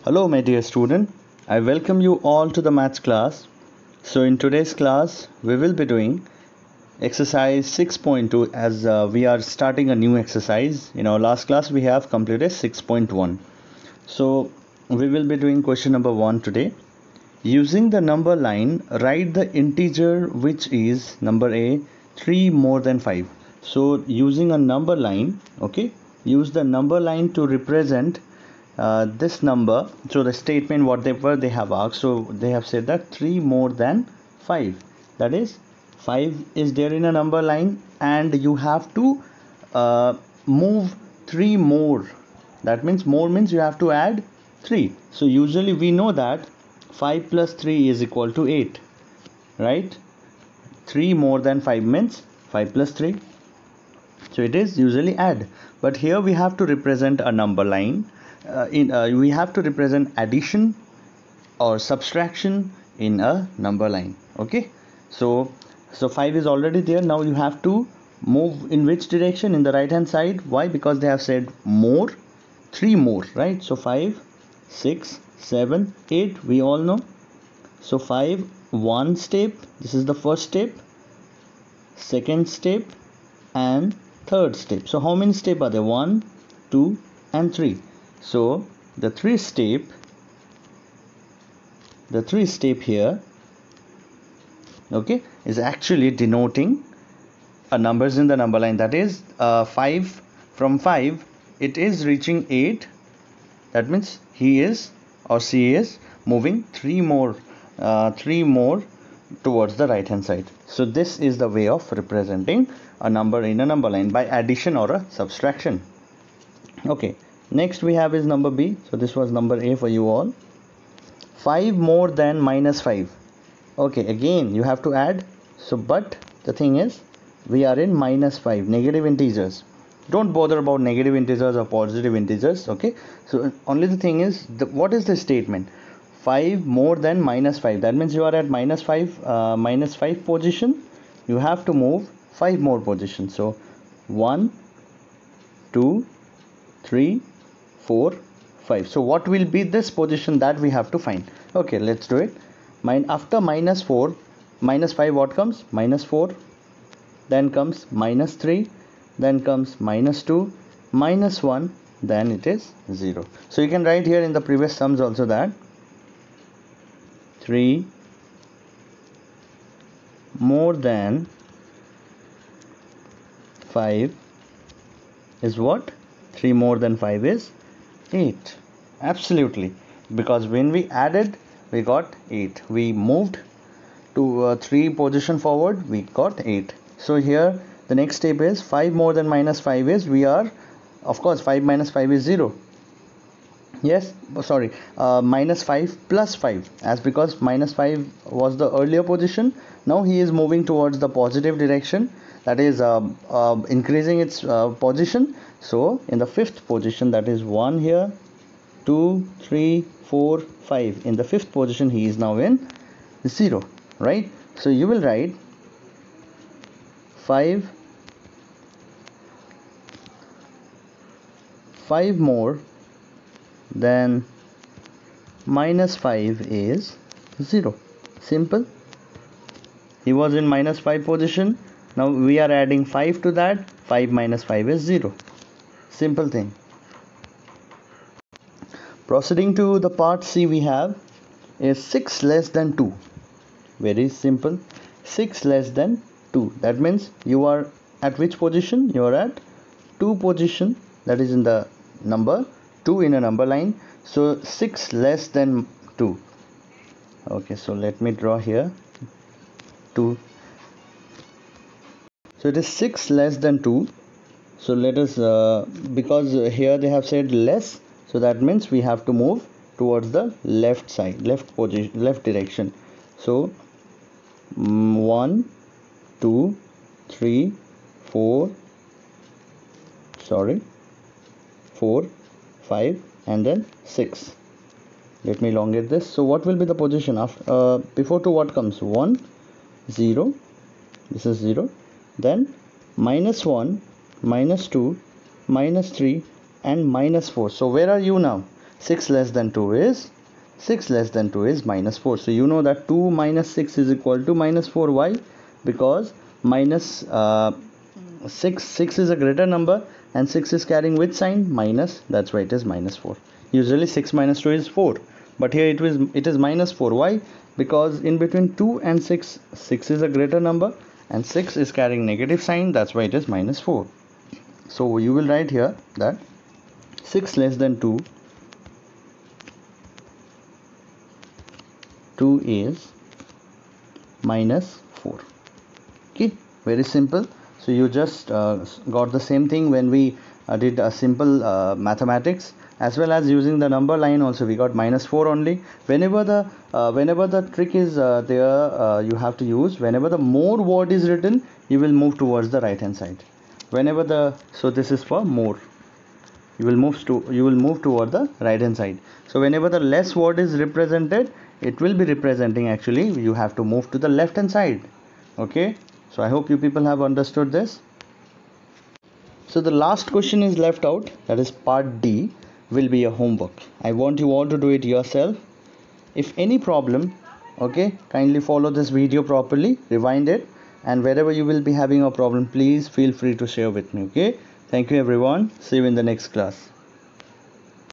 Hello my dear student, I welcome you all to the maths class. So in today's class we will be doing exercise 6.2 as we are starting a new exercise. In our last class we have completed 6.1. So we will be doing question number 1 today. Using the number line, write the integer which is number A 3 more than 5. So using a number line, okay, use the number line to represent this number. So the statement whatever they have asked, so they have said that 3 more than 5, that is 5 is there in a number line and you have to move 3 more. That means more means you have to add 3. So usually we know that 5 plus 3 is equal to 8, right? 3 more than 5 means 5 plus 3, so it is usually add. But here we have to represent a number line. We have to represent addition or subtraction in a number line. Okay, so 5 is already there. Now you have to move in which direction? In the right hand side. Why? Because they have said more, 3 more, right? So 5, 6, 7, 8 we all know. So 5 one step, this is the first step, second step and third step. So how many steps are there? 1, 2 and 3. So the three step here, okay, is actually denoting a numbers in the number line. That is 5, from 5 it is reaching 8. That means he is or she is moving 3 more towards the right hand side. So this is the way of representing a number in a number line by addition or a subtraction. Okay, next we have is number B. So this was number A for you all. 5 more than minus 5. Okay, again you have to add. So but the thing is we are in minus 5, negative integers. Don't bother about negative integers or positive integers. Okay, so only the thing is what is the statement? 5 more than minus 5. That means you are at minus 5 position. You have to move 5 more positions. So 1, 2, 3, 4, 5. So what will be this position that we have to find? Okay, let's do it. After minus 4, minus 5, what comes? Minus 4. Then comes minus 3. Then comes minus 2, minus 1. Then it is 0. So you can write here in the previous sums also that 3 more than 5 is what? 3 more than 5 is 8. Absolutely, because when we added we got 8. We moved to 3 position forward, we got 8. So here the next step is 5 more than minus 5 is, we are, of course 5 minus 5 is 0. Yes, sorry, minus 5 plus 5, as because minus 5 was the earlier position. Now he is moving towards the positive direction, that is increasing its position. So in the fifth position, that is 1 here, 2, 3, 4, 5. In the fifth position he is now in 0, right? So you will write 5 more then minus 5 is 0. Simple. He was in minus 5 position. Now we are adding 5 to that. 5 minus 5 is 0. Simple thing. Proceeding to the part C, we have is 6 less than 2. Very simple. 6 less than 2. That means you are at which position? You are at 2 position. That is in the number 2 in a number line. So 6 less than 2. Okay, so let me draw here 2. So it is 6 less than 2. So let us because here they have said less, so that means we have to move towards the left side, left position, left direction. So 1, 2, 3, 4, 4, 5 and then 6. Let me elongate this. So what will be the position after before 2? What comes? 1, 0. This is 0. Then minus 1, minus 2, minus 3 and minus 4. So where are you now? 6 less than 2 is minus 4. So you know that 2 minus 6 is equal to minus 4. Why? Because minus 6 is a greater number, and 6 is carrying which sign? Minus. That's why it is minus 4. Usually 6 minus 2 is 4, but here it is minus 4. Why? Because in between 2 and 6 is a greater number, and 6 is carrying negative sign. That's why it is minus 4. So you will write here that 6 less than 2 is minus 4. Okay, very simple. So you just got the same thing when we did a simple mathematics, as well as using the number line also we got minus 4 only. Whenever the trick is there, you have to use, whenever the more word is written, you will move towards the right hand side. So this is for more, you will move toward the right hand side. So whenever the less word is represented, it will be representing, actually you have to move to the left hand side. Okay, so I hope you people have understood this. So the last question is left out, that is part D, will be a homework. I want you all to do it yourself. If any problem, okay, kindly follow this video properly, rewind it, and wherever you will be having a problem, please feel free to share with me. Okay, thank you everyone, see you in the next class.